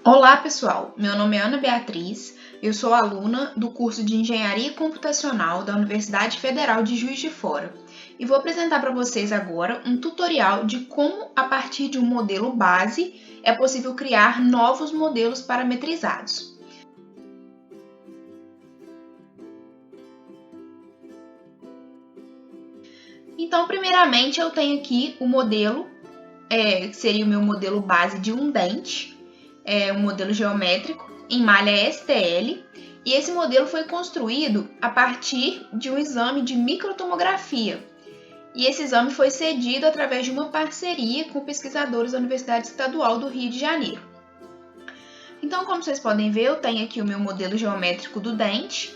Olá, pessoal! Meu nome é Ana Beatriz, eu sou aluna do curso de Engenharia Computacional da Universidade Federal de Juiz de Fora e vou apresentar para vocês agora um tutorial de como, a partir de um modelo base, é possível criar novos modelos parametrizados. Então, primeiramente, eu tenho aqui o modelo, que seria o meu modelo base de um dente, um modelo geométrico em malha STL, e esse modelo foi construído a partir de um exame de microtomografia. E esse exame foi cedido através de uma parceria com pesquisadores da Universidade Estadual do Rio de Janeiro. Então, como vocês podem ver, eu tenho aqui o meu modelo geométrico do dente.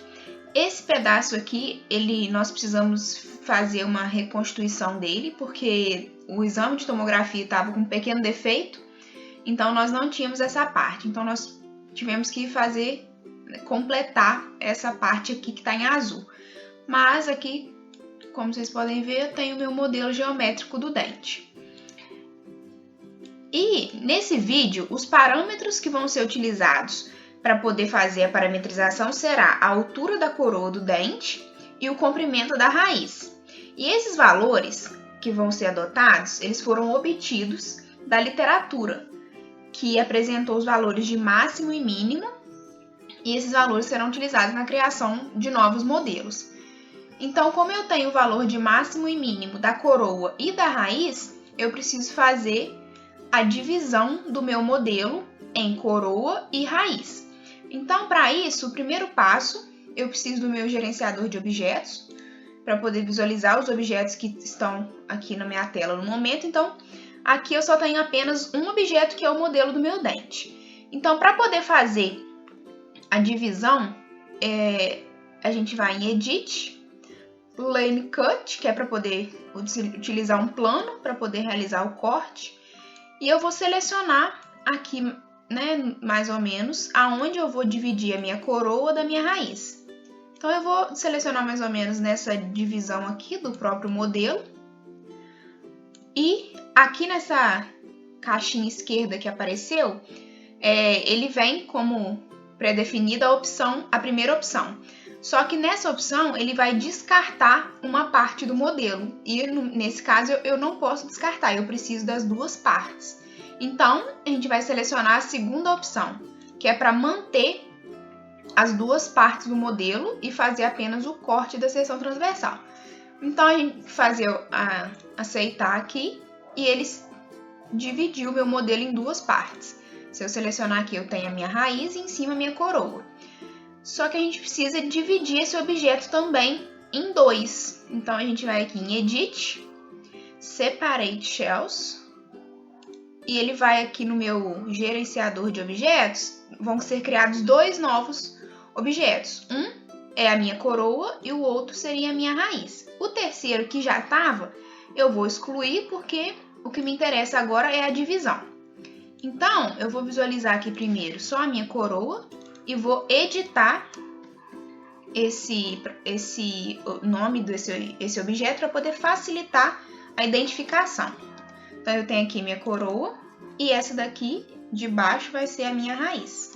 Esse pedaço aqui, nós precisamos fazer uma reconstituição dele, porque o exame de tomografia estava com um pequeno defeito, então nós não tínhamos essa parte. Então nós tivemos que completar essa parte aqui que está em azul. Mas aqui, como vocês podem ver, eu tenho o meu modelo geométrico do dente. E nesse vídeo, os parâmetros que vão ser utilizados para poder fazer a parametrização será a altura da coroa do dente e o comprimento da raiz. E esses valores que vão ser adotados, eles foram obtidos da literatura, que apresentou os valores de máximo e mínimo, e esses valores serão utilizados na criação de novos modelos. Então, como eu tenho o valor de máximo e mínimo da coroa e da raiz, eu preciso fazer a divisão do meu modelo em coroa e raiz. Então, para isso, o primeiro passo, eu preciso do meu gerenciador de objetos, para poder visualizar os objetos que estão aqui na minha tela no momento. Então, aqui eu só tenho apenas um objeto, que é o modelo do meu dente. Então, para poder fazer a divisão, a gente vai em Edit, Plane Cut, que é para poder utilizar um plano para poder realizar o corte. E eu vou selecionar aqui, mais ou menos, aonde eu vou dividir a minha coroa da minha raiz. Então, eu vou selecionar mais ou menos nessa divisão aqui do próprio modelo. E aqui nessa caixinha esquerda que apareceu, ele vem como pré-definida a primeira opção. Só que nessa opção ele vai descartar uma parte do modelo. E nesse caso eu não posso descartar, eu preciso das duas partes. Então a gente vai selecionar a segunda opção, que é para manter as duas partes do modelo e fazer apenas o corte da seção transversal. Então a gente fazer aceitar aqui e ele dividiu o meu modelo em duas partes. Se eu selecionar aqui, eu tenho a minha raiz e em cima a minha coroa. Só que a gente precisa dividir esse objeto também em dois. Então a gente vai aqui em Edit, Separate Shells, e ele vai aqui no meu gerenciador de objetos, vão ser criados dois novos objetos. Um é a minha coroa e o outro seria a minha raiz. O terceiro, que já estava, eu vou excluir, porque o que me interessa agora é a divisão. Então, eu vou visualizar aqui primeiro só a minha coroa e vou editar o nome desse objeto para poder facilitar a identificação. Então, eu tenho aqui minha coroa e essa daqui de baixo vai ser a minha raiz.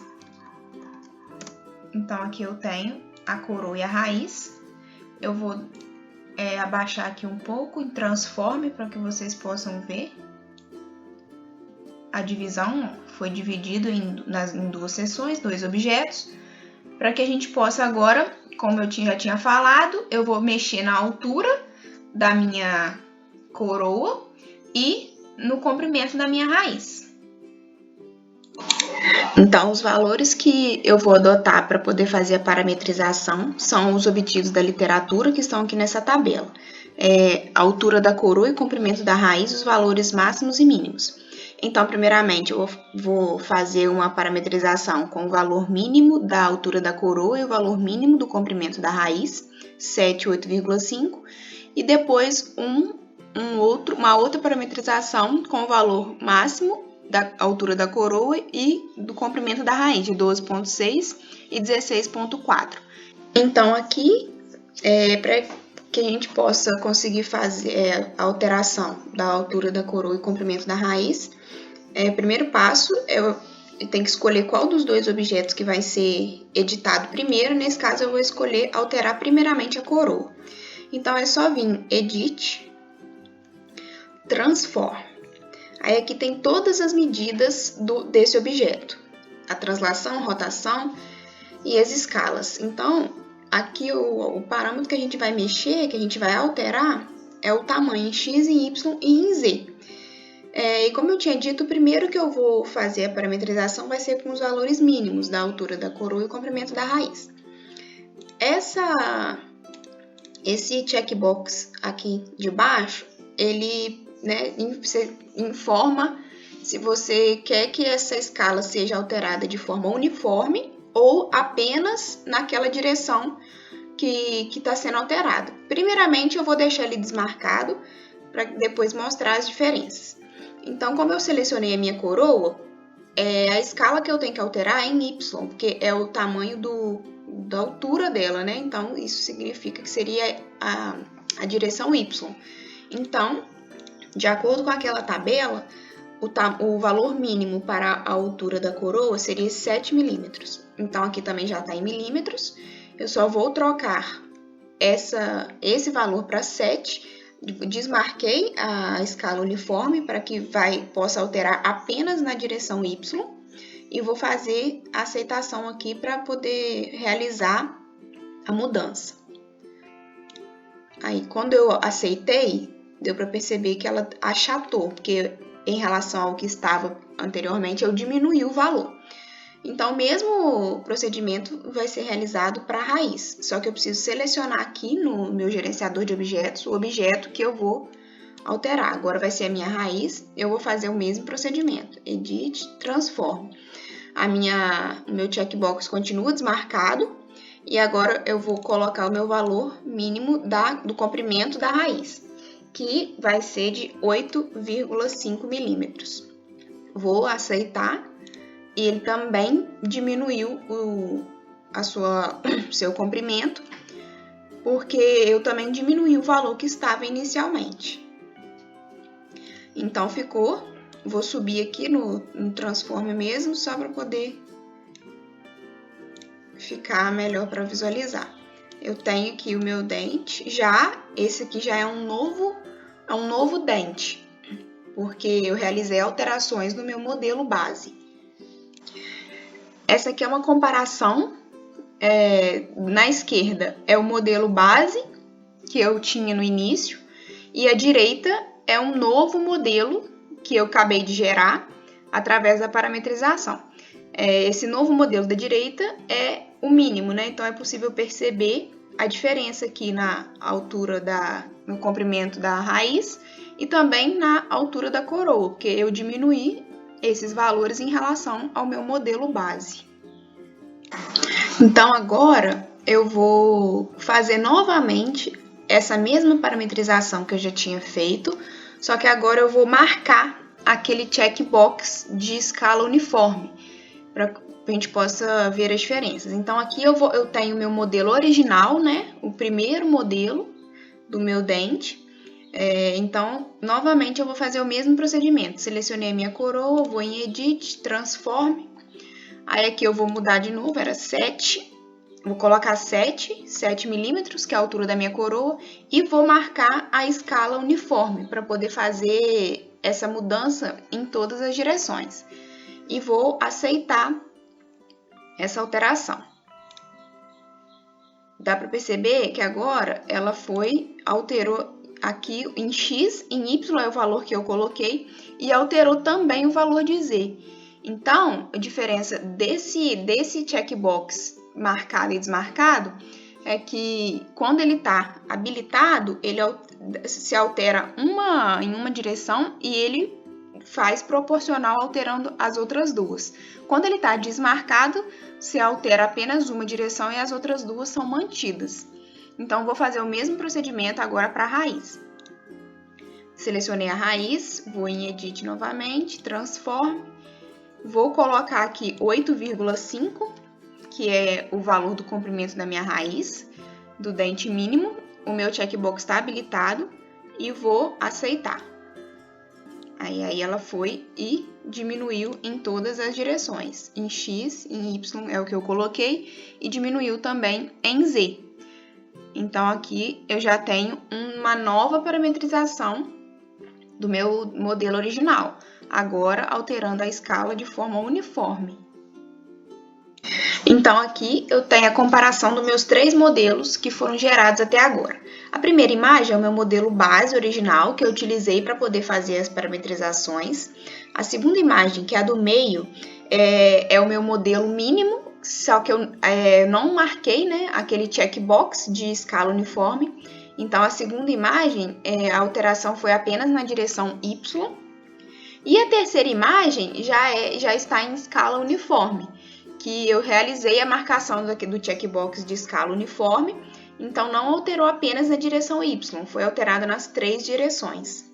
Então, aqui eu tenho a coroa e a raiz. Eu vou abaixar aqui um pouco em Transform para que vocês possam ver. A divisão foi dividida em duas seções, dois objetos, para que a gente possa agora, como eu já tinha falado, eu vou mexer na altura da minha coroa e no comprimento da minha raiz. Então, os valores que eu vou adotar para poder fazer a parametrização são os obtidos da literatura, que estão aqui nessa tabela. A altura da coroa e comprimento da raiz, os valores máximos e mínimos. Então, primeiramente, eu vou fazer uma parametrização com o valor mínimo da altura da coroa e o valor mínimo do comprimento da raiz, 7,8,5, e depois uma outra parametrização com o valor máximo da altura da coroa e do comprimento da raiz, de 12,6 e 16,4. Então, aqui, para que a gente possa conseguir fazer a alteração da altura da coroa e comprimento da raiz, primeiro passo, tem que escolher qual dos dois objetos que vai ser editado primeiro. Nesse caso, eu vou escolher alterar primeiramente a coroa. Então, é só vir Edit, Transform. Aí aqui tem todas as medidas desse objeto. A translação, rotação e as escalas. Então, aqui o parâmetro que a gente vai mexer, que a gente vai alterar, é o tamanho em X, em Y e em Z. E como eu tinha dito, o primeiro que eu vou fazer a parametrização vai ser com os valores mínimos da altura da coroa e o comprimento da raiz. Esse checkbox aqui de baixo, ele informa se você quer que essa escala seja alterada de forma uniforme ou apenas naquela direção que está sendo alterada. Primeiramente, eu vou deixar ele desmarcado para depois mostrar as diferenças. Então, como eu selecionei a minha coroa, a escala que eu tenho que alterar é em Y, porque é o tamanho da altura dela, né? Então, isso significa que seria a direção Y. Então, de acordo com aquela tabela, o valor mínimo para a altura da coroa seria 7 milímetros. Então, aqui também já está em milímetros. Eu só vou trocar esse valor para 7. Desmarquei a escala uniforme para que possa alterar apenas na direção Y. E vou fazer a aceitação aqui para poder realizar a mudança. Aí, quando eu aceitei, deu para perceber que ela achatou, porque em relação ao que estava anteriormente, eu diminuí o valor. Então, o mesmo procedimento vai ser realizado para a raiz, só que eu preciso selecionar aqui no meu gerenciador de objetos o objeto que eu vou alterar. Agora vai ser a minha raiz, eu vou fazer o mesmo procedimento, Edit, Transform. O meu checkbox continua desmarcado e agora eu vou colocar o meu valor mínimo do comprimento da raiz, que vai ser de 8,5 milímetros. Vou aceitar. E ele também diminuiu seu comprimento, porque eu também diminuí o valor que estava inicialmente. Então, vou subir aqui no Transform mesmo, só para poder ficar melhor para visualizar. Eu tenho aqui o meu dente, esse aqui já é um novo dente, porque eu realizei alterações no meu modelo base. Essa aqui é uma comparação, na esquerda é o modelo base que eu tinha no início e à direita é um novo modelo que eu acabei de gerar através da parametrização. Esse novo modelo da direita é o mínimo, né? Então é possível perceber a diferença aqui na altura no comprimento da raiz e também na altura da coroa, porque eu diminuí esses valores em relação ao meu modelo base. Então, agora eu vou fazer novamente essa mesma parametrização que eu já tinha feito, só que agora eu vou marcar aquele checkbox de escala uniforme, para que a gente possa ver as diferenças. Então, aqui eu tenho o meu modelo original, né? O primeiro modelo do meu dente. Então, novamente, eu vou fazer o mesmo procedimento. Selecionei a minha coroa, vou em Edit, Transform. Aí, aqui eu vou mudar de novo, era 7. Vou colocar 7 milímetros, que é a altura da minha coroa, e vou marcar a escala uniforme, para poder fazer essa mudança em todas as direções. E vou aceitar essa alteração. Dá para perceber que agora ela alterou aqui em X, em Y é o valor que eu coloquei, e alterou também o valor de Z. Então, a diferença desse checkbox marcado e desmarcado é que quando ele está habilitado, ele se altera em uma direção e ele faz proporcional alterando as outras duas. Quando ele está desmarcado, se altera apenas uma direção e as outras duas são mantidas. Então, vou fazer o mesmo procedimento agora para a raiz. Selecionei a raiz, vou em Edit novamente, Transform. Vou colocar aqui 8,5, que é o valor do comprimento da minha raiz, do dente mínimo. O meu checkbox está habilitado e vou aceitar. Aí ela foi e diminuiu em todas as direções. Em X, em Y é o que eu coloquei, e diminuiu também em Z. Então, aqui eu já tenho uma nova parametrização do meu modelo original, agora alterando a escala de forma uniforme. Então, aqui eu tenho a comparação dos meus 3 modelos que foram gerados até agora. A primeira imagem é o meu modelo base original, que eu utilizei para poder fazer as parametrizações. A segunda imagem, que é a do meio, é o meu modelo mínimo, só que eu não marquei, né, aquele checkbox de escala uniforme. Então, a segunda imagem, a alteração foi apenas na direção Y. E a terceira imagem já está em escala uniforme, que eu realizei a marcação do checkbox de escala uniforme, então não alterou apenas na direção Y, foi alterado nas 3 direções.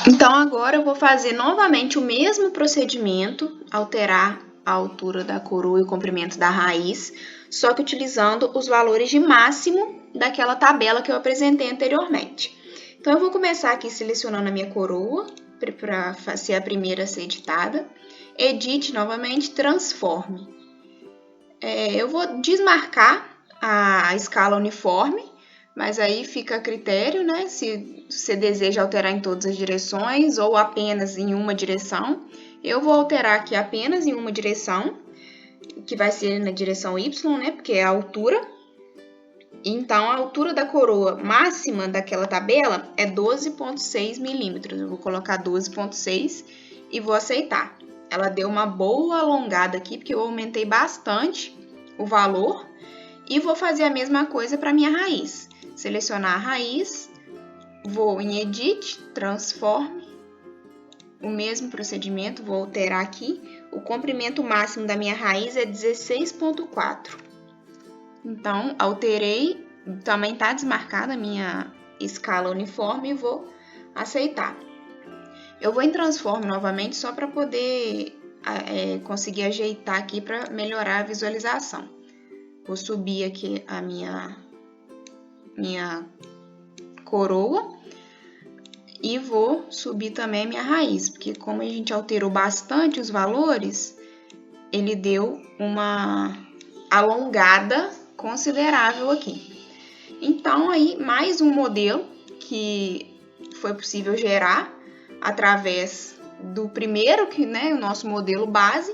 Então, agora eu vou fazer novamente o mesmo procedimento, alterar a altura da coroa e o comprimento da raiz, só que utilizando os valores de máximo daquela tabela que eu apresentei anteriormente. Então, eu vou começar aqui selecionando a minha coroa, para ser a primeira a ser editada. Edite novamente, transforme. Eu vou desmarcar a escala uniforme, mas aí fica a critério, né? Se você deseja alterar em todas as direções ou apenas em uma direção. Eu vou alterar aqui apenas em uma direção, que vai ser na direção Y, né? Porque é a altura. Então, a altura da coroa máxima daquela tabela é 12,6 milímetros. Eu vou colocar 12,6 e vou aceitar. Ela deu uma boa alongada aqui, porque eu aumentei bastante o valor. E vou fazer a mesma coisa para a minha raiz. Selecionar a raiz, vou em Edit, Transforme. O mesmo procedimento, vou alterar aqui. O comprimento máximo da minha raiz é 16,4. Então, alterei, também está desmarcada a minha escala uniforme e vou aceitar. Eu vou em Transform novamente só para poder conseguir ajeitar aqui para melhorar a visualização. Vou subir aqui a minha coroa e vou subir também a minha raiz, porque como a gente alterou bastante os valores, ele deu uma alongada considerável aqui. Então, aí, mais um modelo que foi possível gerar através do primeiro, que, né, o nosso modelo base,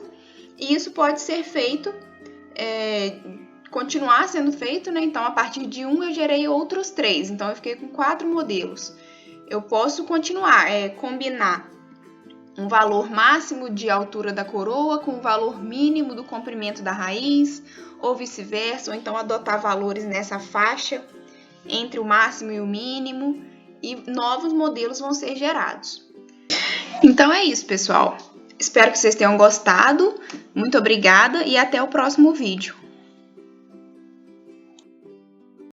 e isso pode ser feito, continuar sendo feito, né? Então, a partir de um eu gerei outros 3, então eu fiquei com 4 modelos. Eu posso continuar, combinar um valor máximo de altura da coroa com o valor mínimo do comprimento da raiz, ou vice-versa, ou então adotar valores nessa faixa entre o máximo e o mínimo, e novos modelos vão ser gerados. Então é isso, pessoal. Espero que vocês tenham gostado. Muito obrigada e até o próximo vídeo.